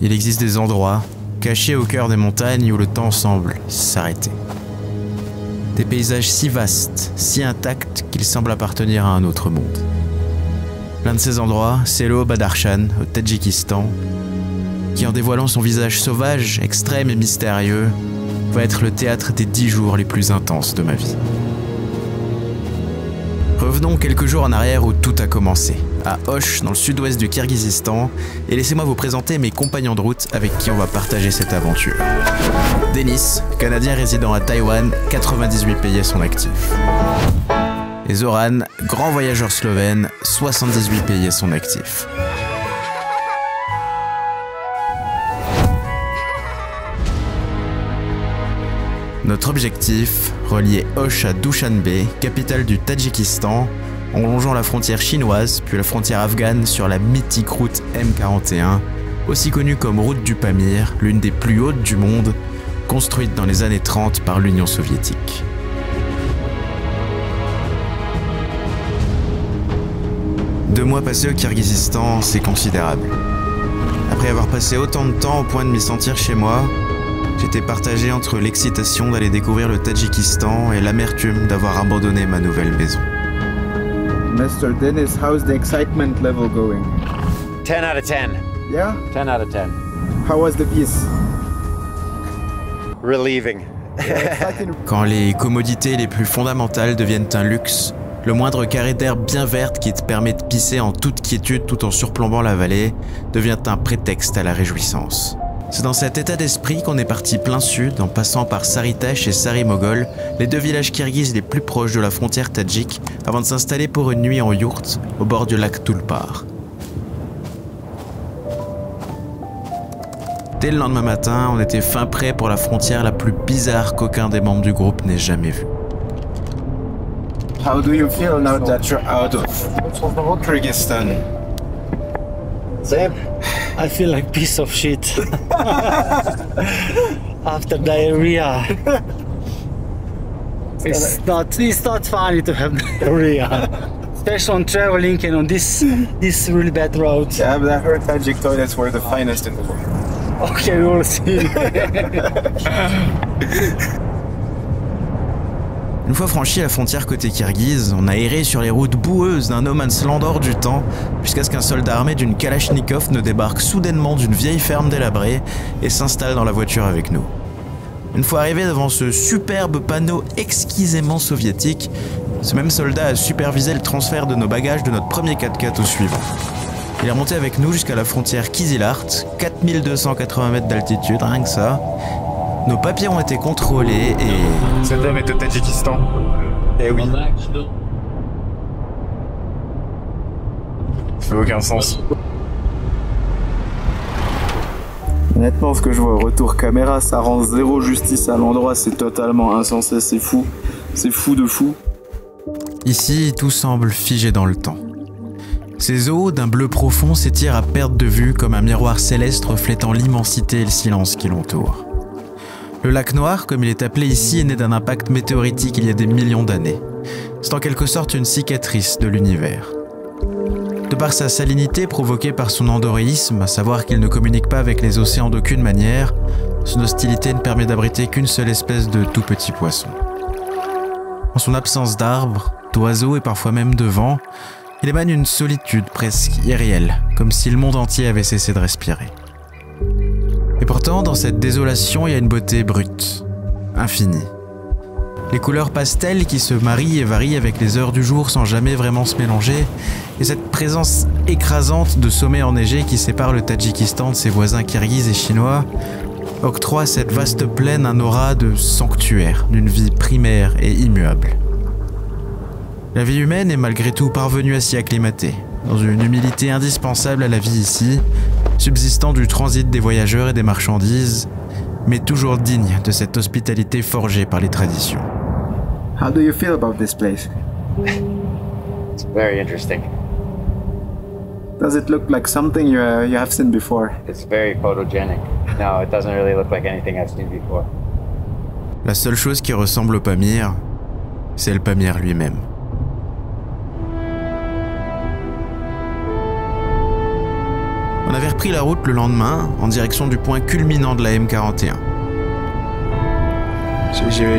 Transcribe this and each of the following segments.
il existe des endroits, cachés au cœur des montagnes, où le temps semble s'arrêter. Des paysages si vastes, si intacts qu'ils semblent appartenir à un autre monde. L'un de ces endroits, c'est le Haut-Badakhshan, au Tadjikistan, qui en dévoilant son visage sauvage, extrême et mystérieux, va être le théâtre des 10 jours les plus intenses de ma vie. Revenons quelques jours en arrière où tout a commencé, à Osh, dans le sud-ouest du Kirghizistan, et laissez-moi vous présenter mes compagnons de route avec qui on va partager cette aventure. Denis, Canadien résident à Taïwan, 98 pays à son actif. Et Zoran, grand voyageur slovène, 78 pays à son actif. Notre objectif, relier Osh à Dushanbe, capitale du Tadjikistan, en longeant la frontière chinoise puis la frontière afghane sur la mythique route M41, aussi connue comme route du Pamir, l'une des plus hautes du monde, construite dans les années 30 par l'Union soviétique. Deux mois passés au Kirghizistan, c'est considérable. Après avoir passé autant de temps au point de m'y sentir chez moi, j'étais partagé entre l'excitation d'aller découvrir le Tadjikistan et l'amertume d'avoir abandonné ma nouvelle maison. Mr. Dennis, how's the excitement level going? 10 out of 10. Yeah? 10 out of 10. How was the peace? Relieving. Quand les commodités les plus fondamentales deviennent un luxe, le moindre carré d'air bien verte qui te permet de pisser en toute quiétude tout en surplombant la vallée devient un prétexte à la réjouissance. C'est dans cet état d'esprit qu'on est parti plein sud, en passant par Saritash et Sarimogol, les deux villages kirghizes les plus proches de la frontière tadjik, avant de s'installer pour une nuit en yourte au bord du lac Tulpar. Dès le lendemain matin, on était fin prêt pour la frontière la plus bizarre qu'aucun des membres du groupe n'ait jamais vue. How do you feel now that you're out of Kyrgyzstan? Same. I feel like piece of shit after diarrhea. It's not funny to have diarrhea, especially on traveling and on this really bad road. Yeah, but I heard Tajik toilets were the finest in the world. Okay, we will see. Une fois franchi la frontière côté kirghize, on a erré sur les routes boueuses d'un no man's land hors du temps, jusqu'à ce qu'un soldat armé d'une Kalachnikov ne débarque soudainement d'une vieille ferme délabrée et s'installe dans la voiture avec nous. Une fois arrivé devant ce superbe panneau exquisément soviétique, ce même soldat a supervisé le transfert de nos bagages de notre premier 4x4 au suivant. Il est remonté avec nous jusqu'à la frontière Kizilart, 4280 mètres d'altitude, rien que ça. Nos papiers ont été contrôlés et... Cet homme est au Tadjikistan. Eh oui. Ça fait aucun sens. Honnêtement, ce que je vois au retour caméra, ça rend zéro justice à l'endroit, c'est totalement insensé, c'est fou. C'est fou de fou. Ici, tout semble figé dans le temps. Ces eaux, d'un bleu profond, s'étirent à perte de vue comme un miroir céleste reflétant l'immensité et le silence qui l'entourent. Le lac Noir, comme il est appelé ici, est né d'un impact météoritique il y a des millions d'années. C'est en quelque sorte une cicatrice de l'univers. De par sa salinité provoquée par son endoréisme, à savoir qu'il ne communique pas avec les océans d'aucune manière, son hostilité ne permet d'abriter qu'une seule espèce de tout petit poisson. En son absence d'arbres, d'oiseaux et parfois même de vent, il émane une solitude presque irréelle, comme si le monde entier avait cessé de respirer. Et pourtant, dans cette désolation, il y a une beauté brute, infinie. Les couleurs pastel qui se marient et varient avec les heures du jour sans jamais vraiment se mélanger, et cette présence écrasante de sommets enneigés qui séparent le Tadjikistan de ses voisins kirghizes et chinois, octroient à cette vaste plaine un aura de sanctuaire, d'une vie primaire et immuable. La vie humaine est malgré tout parvenue à s'y acclimater, dans une humilité indispensable à la vie ici, subsistant du transit des voyageurs et des marchandises, mais toujours digne de cette hospitalité forgée par les traditions. How do you feel about this place? It's very interesting. Does it look like something you have seen before? It's very photogenic. No, it doesn't really look like anything I've seen before. La seule chose qui ressemble au Pamir, c'est le Pamir lui-même. On avait repris la route le lendemain en direction du point culminant de la M41.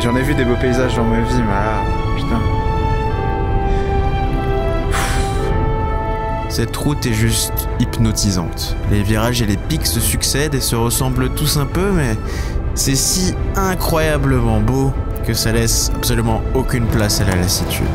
J'en ai vu des beaux paysages dans ma vie, mais là, putain. Cette route est juste hypnotisante. Les virages et les pics se succèdent et se ressemblent tous un peu, mais c'est si incroyablement beau que ça laisse absolument aucune place à la lassitude.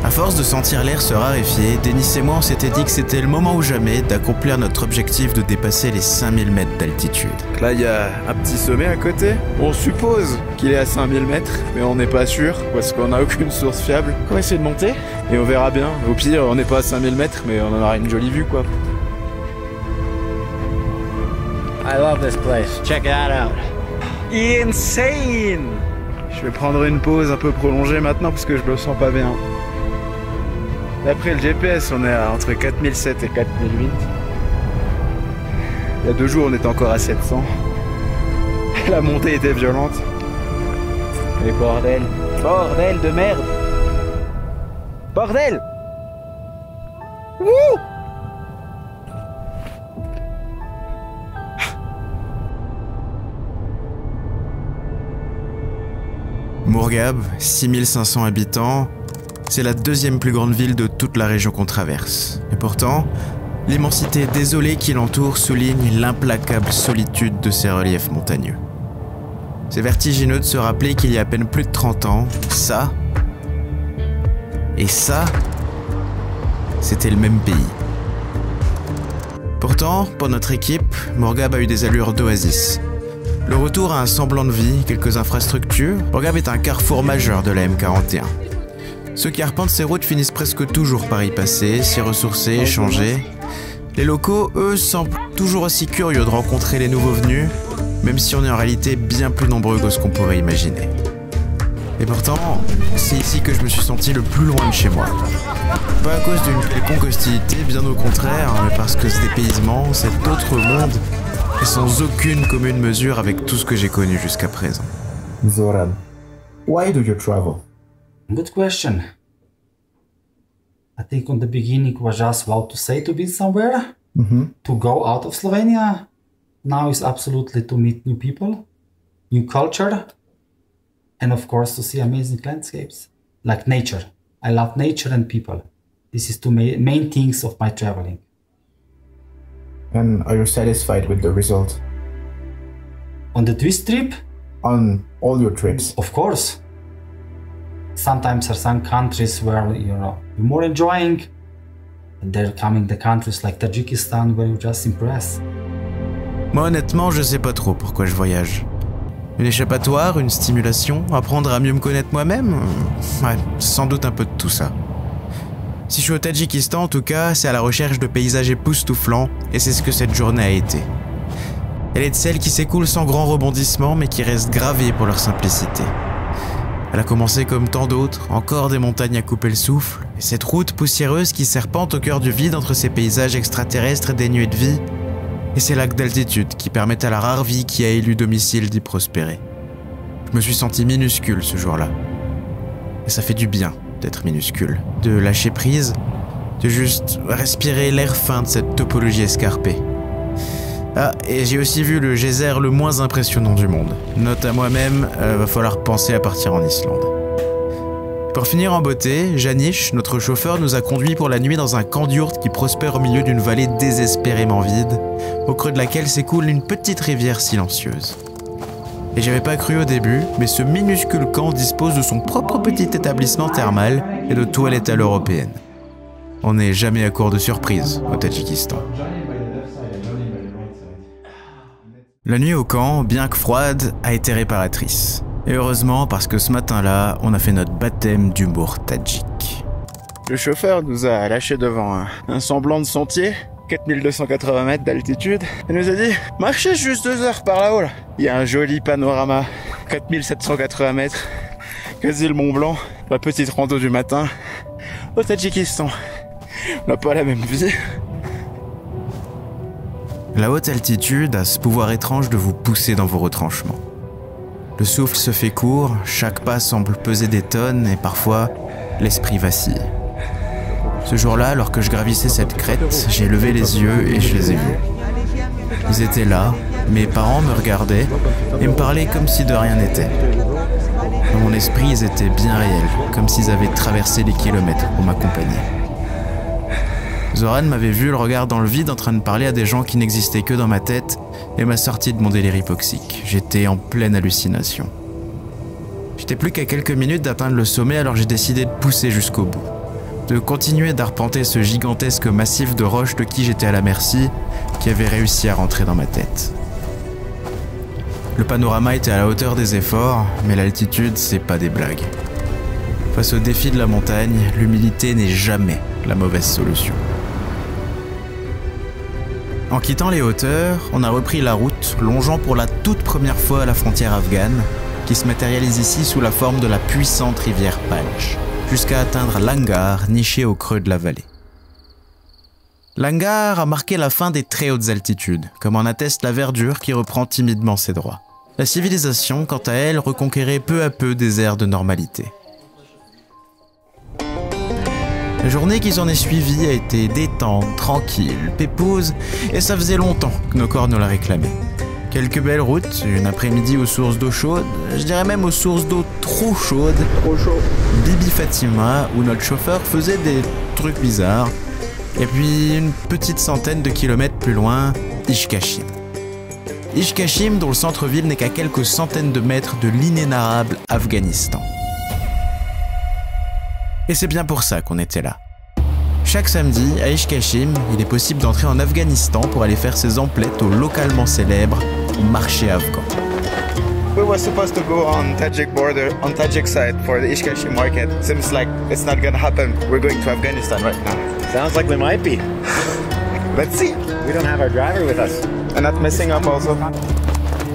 À force de sentir l'air se raréfier, Denis et moi on s'était dit que c'était le moment ou jamais d'accomplir notre objectif de dépasser les 5000 mètres d'altitude. Là, il y a un petit sommet à côté. On suppose qu'il est à 5000 mètres, mais on n'est pas sûr parce qu'on n'a aucune source fiable. On va essayer de monter et on verra bien. Au pire, on n'est pas à 5000 mètres, mais on en aura une jolie vue, quoi. I love this place. Check that out. Insane! Je vais prendre une pause un peu prolongée maintenant parce que je me sens pas bien. D'après le GPS, on est entre 4007 et 4008. Il y a 2 jours, on était encore à 700. La montée était violente. Mais bordel. Bordel de merde. Bordel. Wouh! Mourghab, 6500 habitants, c'est la 2e plus grande ville de toute la région qu'on traverse. Et pourtant, l'immensité désolée qui l'entoure souligne l'implacable solitude de ses reliefs montagneux. C'est vertigineux de se rappeler qu'il y a à peine plus de 30 ans, ça et ça, c'était le même pays. Pourtant, pour notre équipe, Mourghab a eu des allures d'oasis. Le retour à un semblant de vie, quelques infrastructures, Mourghab est un carrefour majeur de la M41. Ceux qui arpentent ces routes finissent presque toujours par y passer, s'y ressourcer, échanger. Les locaux, eux, semblent toujours aussi curieux de rencontrer les nouveaux venus, même si on est en réalité bien plus nombreux que ce qu'on pourrait imaginer. Et pourtant, c'est ici que je me suis senti le plus loin de chez moi. Pas à cause d'une quelconque hostilité, bien au contraire, mais parce que ce dépaysement, cet autre monde, est sans aucune commune mesure avec tout ce que j'ai connu jusqu'à présent. Zoran, why do you travel? Good question. I think on the beginning it was just wow to say to be somewhere, to go out of Slovenia. Now it's absolutely to meet new people, new culture, and of course to see amazing landscapes, like nature. I love nature and people. This is two main things of my traveling. And are you satisfied with the result? On this trip? On all your trips? Of course. Sometimes there are some countries where you're more enjoying, and they're coming the countries like Tajikistan where you're just impressed. Moi honnêtement, je sais pas trop pourquoi je voyage. Une échappatoire, une stimulation, apprendre à mieux me connaître moi-même? Ouais, sans doute un peu de tout ça. Si je suis au Tadjikistan en tout cas, c'est à la recherche de paysages époustouflants, et c'est ce que cette journée a été. Elle est de celles qui s'écoulent sans grand rebondissement, mais qui restent gravées pour leur simplicité. Elle a commencé comme tant d'autres, encore des montagnes à couper le souffle, et cette route poussiéreuse qui serpente au cœur du vide entre ces paysages extraterrestres dénués de vie, et ces lacs d'altitude qui permettent à la rare vie qui a élu domicile d'y prospérer. Je me suis senti minuscule ce jour-là. Et ça fait du bien d'être minuscule, de lâcher prise, de juste respirer l'air fin de cette topologie escarpée. Ah, et j'ai aussi vu le geyser le moins impressionnant du monde. Note à moi-même, va falloir penser à partir en Islande. Pour finir en beauté, Janish, notre chauffeur, nous a conduits pour la nuit dans un camp d'yourtes qui prospère au milieu d'une vallée désespérément vide, au creux de laquelle s'écoule une petite rivière silencieuse. Et j'avais pas cru au début, mais ce minuscule camp dispose de son propre petit établissement thermal et de toilettes à l'européenne. On n'est jamais à court de surprises au Tadjikistan. La nuit au camp, bien que froide, a été réparatrice. Et heureusement parce que ce matin-là, on a fait notre baptême d'humour tadjik. Le chauffeur nous a lâchés devant un semblant de sentier, 4280 mètres d'altitude, et nous a dit « Marchez juste 2 heures par là-haut, là. Il y a un joli panorama, 4780 mètres, quasi le Mont Blanc, la petite rando du matin, au Tadjikistan. On n'a pas la même vie. » La haute altitude a ce pouvoir étrange de vous pousser dans vos retranchements. Le souffle se fait court, chaque pas semble peser des tonnes et parfois, l'esprit vacille. Ce jour-là, alors que je gravissais cette crête, j'ai levé les yeux et je les ai vus. Ils étaient là, mes parents me regardaient et me parlaient comme si de rien n'était. Dans mon esprit, ils étaient bien réels, comme s'ils avaient traversé les kilomètres pour m'accompagner. Zoran m'avait vu le regard dans le vide en train de parler à des gens qui n'existaient que dans ma tête et m'a sorti de mon délire hypoxique. J'étais en pleine hallucination. J'étais plus qu'à quelques minutes d'atteindre le sommet, alors j'ai décidé de pousser jusqu'au bout. De continuer d'arpenter ce gigantesque massif de roches de qui j'étais à la merci, qui avait réussi à rentrer dans ma tête. Le panorama était à la hauteur des efforts, mais l'altitude, c'est pas des blagues. Face au défi de la montagne, l'humilité n'est jamais la mauvaise solution. En quittant les hauteurs, on a repris la route, longeant pour la toute première fois la frontière afghane, qui se matérialise ici sous la forme de la puissante rivière Panj, jusqu'à atteindre Langar, niché au creux de la vallée. Langar a marqué la fin des très hautes altitudes, comme en atteste la verdure qui reprend timidement ses droits. La civilisation, quant à elle, reconquérait peu à peu des airs de normalité. La journée qui s'en est suivie a été détente, tranquille, pépouse, et ça faisait longtemps que nos corps nous la réclamaient. Quelques belles routes, une après-midi aux sources d'eau chaude, je dirais même aux sources d'eau trop chaude. Trop chaud. Bibi Fatima, où notre chauffeur faisait des trucs bizarres. Et puis une petite centaine de kilomètres plus loin, Ishkashim. Ishkashim, dont le centre-ville n'est qu'à quelques centaines de mètres de l'inénarrable Afghanistan. Et c'est bien pour ça qu'on était là. Chaque samedi, à Ishkashim, il est possible d'entrer en Afghanistan pour aller faire ses emplettes au localement célèbre marché afghan. We were supposed to go on Tajik border, on Tajik side for the Ishkashim market. Seems like it's not gonna happen. We're going to Afghanistan right now. Sounds like we might be. Let's see. We don't have our driver with us. And not messing up also.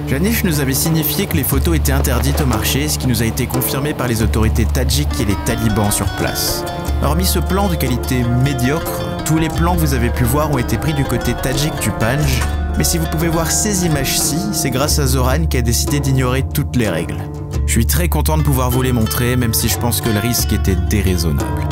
Janish nous avait signifié que les photos étaient interdites au marché, ce qui nous a été confirmé par les autorités tadjiques et les talibans sur place. Hormis ce plan de qualité médiocre, tous les plans que vous avez pu voir ont été pris du côté tadjik du Panj, mais si vous pouvez voir ces images-ci, c'est grâce à Zoran qui a décidé d'ignorer toutes les règles. Je suis très content de pouvoir vous les montrer, même si je pense que le risque était déraisonnable.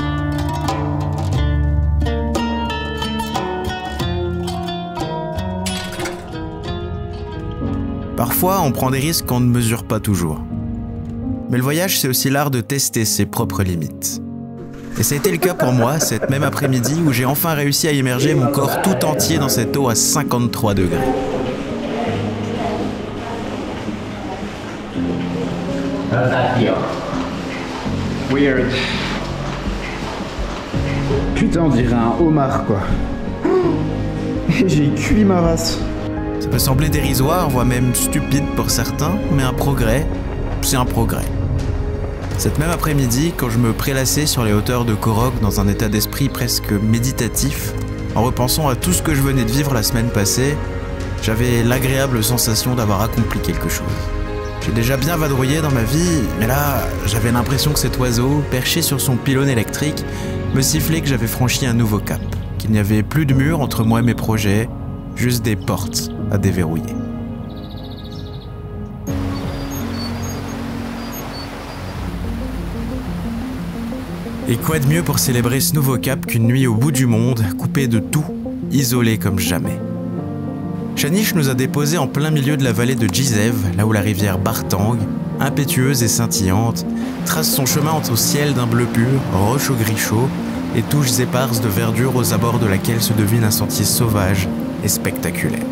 Parfois, on prend des risques qu'on ne mesure pas toujours. Mais le voyage, c'est aussi l'art de tester ses propres limites. Et ça a été le cas pour moi, cette même après-midi, où j'ai enfin réussi à immerger mon corps tout entier dans cette eau à 53 degrés. Weird. Putain, on dirait un homard, quoi. Et j'ai cuit ma race. Ça peut sembler dérisoire, voire même stupide pour certains, mais un progrès, c'est un progrès. Cette même après-midi, quand je me prélassais sur les hauteurs de Korok dans un état d'esprit presque méditatif, en repensant à tout ce que je venais de vivre la semaine passée, j'avais l'agréable sensation d'avoir accompli quelque chose. J'ai déjà bien vadrouillé dans ma vie, mais là, j'avais l'impression que cet oiseau, perché sur son pylône électrique, me sifflait que j'avais franchi un nouveau cap, qu'il n'y avait plus de mur entre moi et mes projets, juste des portes à déverrouiller. Et quoi de mieux pour célébrer ce nouveau cap qu'une nuit au bout du monde, coupée de tout, isolée comme jamais. Janish nous a déposés en plein milieu de la vallée de Gizev, là où la rivière Bartang, impétueuse et scintillante, trace son chemin entre ciel d'un bleu pur, roches au gris chaud, et touches éparses de verdure aux abords de laquelle se devine un sentier sauvage et spectaculaire.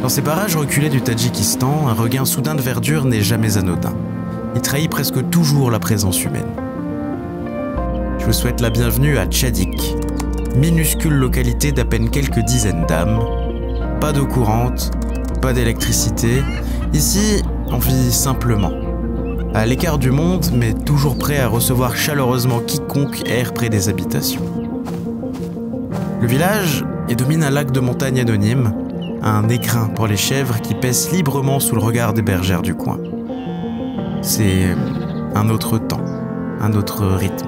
Dans ces parages reculés du Tadjikistan, un regain soudain de verdure n'est jamais anodin. Il trahit presque toujours la présence humaine. Je vous souhaite la bienvenue à Tchadik, minuscule localité d'à peine quelques dizaines d'âmes. Pas d'eau courante, pas d'électricité. Ici, on vit simplement. À l'écart du monde, mais toujours prêt à recevoir chaleureusement quiconque erre près des habitations. Le village y domine un lac de montagne anonyme, un écrin pour les chèvres qui paissent librement sous le regard des bergères du coin. C'est un autre temps, un autre rythme.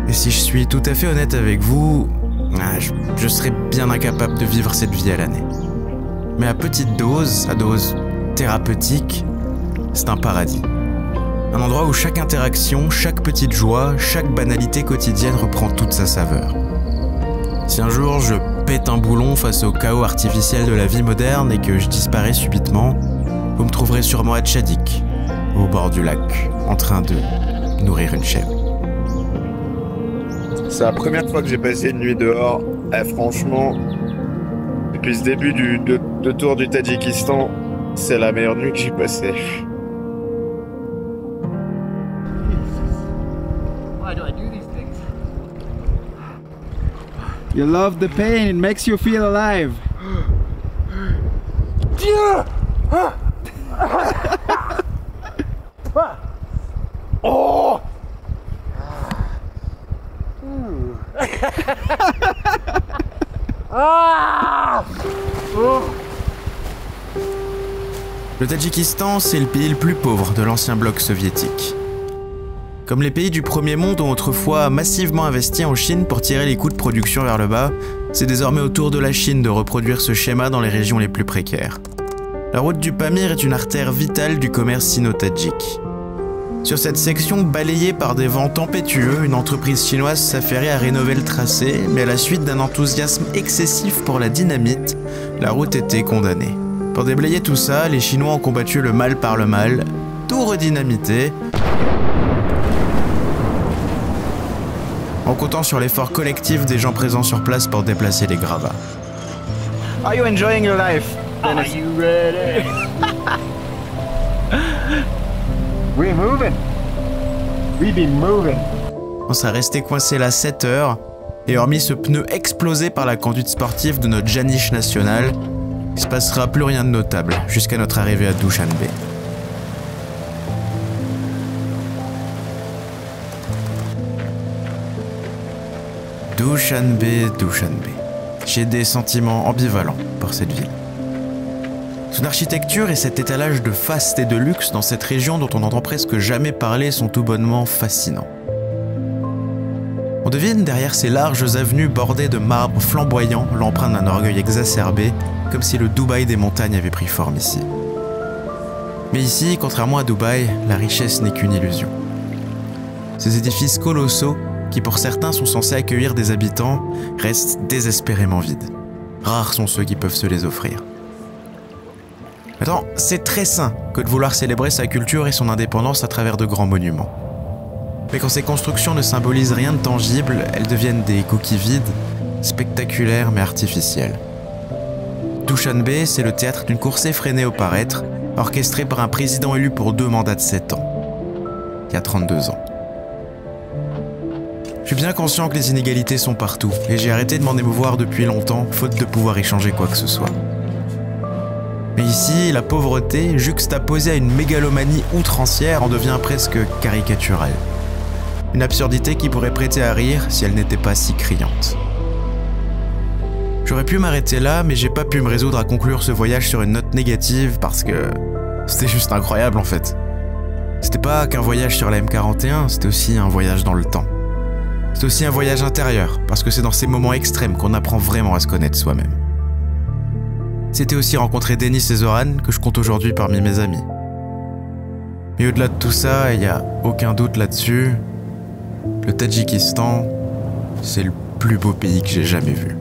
Et si je suis tout à fait honnête avec vous, je serais bien incapable de vivre cette vie à l'année. Mais à petite dose, à dose thérapeutique, c'est un paradis. Un endroit où chaque interaction, chaque petite joie, chaque banalité quotidienne reprend toute sa saveur. Si un jour je pète un boulon face au chaos artificiel de la vie moderne et que je disparais subitement, vous me trouverez sûrement à Tchadik, au bord du lac, en train de nourrir une chèvre. C'est la première fois que j'ai passé une nuit dehors. Et franchement, depuis ce début de tour du Tadjikistan, c'est la meilleure nuit que j'ai passée. Why do I do these things? You love the pain, it makes you feel alive. Oh! Le Tadjikistan, c'est le pays le plus pauvre de l'ancien bloc soviétique. Comme les pays du premier monde ont autrefois massivement investi en Chine pour tirer les coûts de production vers le bas, c'est désormais au tour de la Chine de reproduire ce schéma dans les régions les plus précaires. La route du Pamir est une artère vitale du commerce sino-tadjik. Sur cette section balayée par des vents tempétueux, une entreprise chinoise s'affairait à rénover le tracé, mais à la suite d'un enthousiasme excessif pour la dynamite, la route était condamnée. Pour déblayer tout ça, les Chinois ont combattu le mal par le mal, tout redynamité, en comptant sur l'effort collectif des gens présents sur place pour déplacer les gravats. Are you enjoying your life? Are you ready? We're moving. We've been moving. On s'est resté coincé là 7 heures, et hormis ce pneu explosé par la conduite sportive de notre Janiche nationale, il se passera plus rien de notable jusqu'à notre arrivée à Dushanbe. Dushanbe. J'ai des sentiments ambivalents pour cette ville. Son architecture et cet étalage de faste et de luxe dans cette région dont on n'entend presque jamais parler sont tout bonnement fascinants. On devine derrière ces larges avenues bordées de marbre flamboyant l'empreinte d'un orgueil exacerbé, comme si le Dubaï des montagnes avait pris forme ici. Mais ici, contrairement à Dubaï, la richesse n'est qu'une illusion. Ces édifices colossaux, qui pour certains sont censés accueillir des habitants, restent désespérément vides. Rares sont ceux qui peuvent se les offrir. Maintenant, c'est très sain que de vouloir célébrer sa culture et son indépendance à travers de grands monuments. Mais quand ces constructions ne symbolisent rien de tangible, elles deviennent des coquilles vides, spectaculaires mais artificielles. Dushanbe, c'est le théâtre d'une course effrénée au paraître, orchestrée par un président élu pour 2 mandats de 7 ans. Il y a 32 ans. Je suis bien conscient que les inégalités sont partout, et j'ai arrêté de m'en émouvoir depuis longtemps, faute de pouvoir y changer quoi que ce soit. Mais ici, la pauvreté, juxtaposée à une mégalomanie outrancière, en devient presque caricaturale. Une absurdité qui pourrait prêter à rire si elle n'était pas si criante. J'aurais pu m'arrêter là, mais j'ai pas pu me résoudre à conclure ce voyage sur une note négative parce que c'était juste incroyable en fait. C'était pas qu'un voyage sur la M41, c'était aussi un voyage dans le temps. C'est aussi un voyage intérieur, parce que c'est dans ces moments extrêmes qu'on apprend vraiment à se connaître soi-même. C'était aussi rencontrer Denis et Zoran, que je compte aujourd'hui parmi mes amis. Mais au-delà de tout ça, il n'y a aucun doute là-dessus, le Tadjikistan, c'est le plus beau pays que j'ai jamais vu.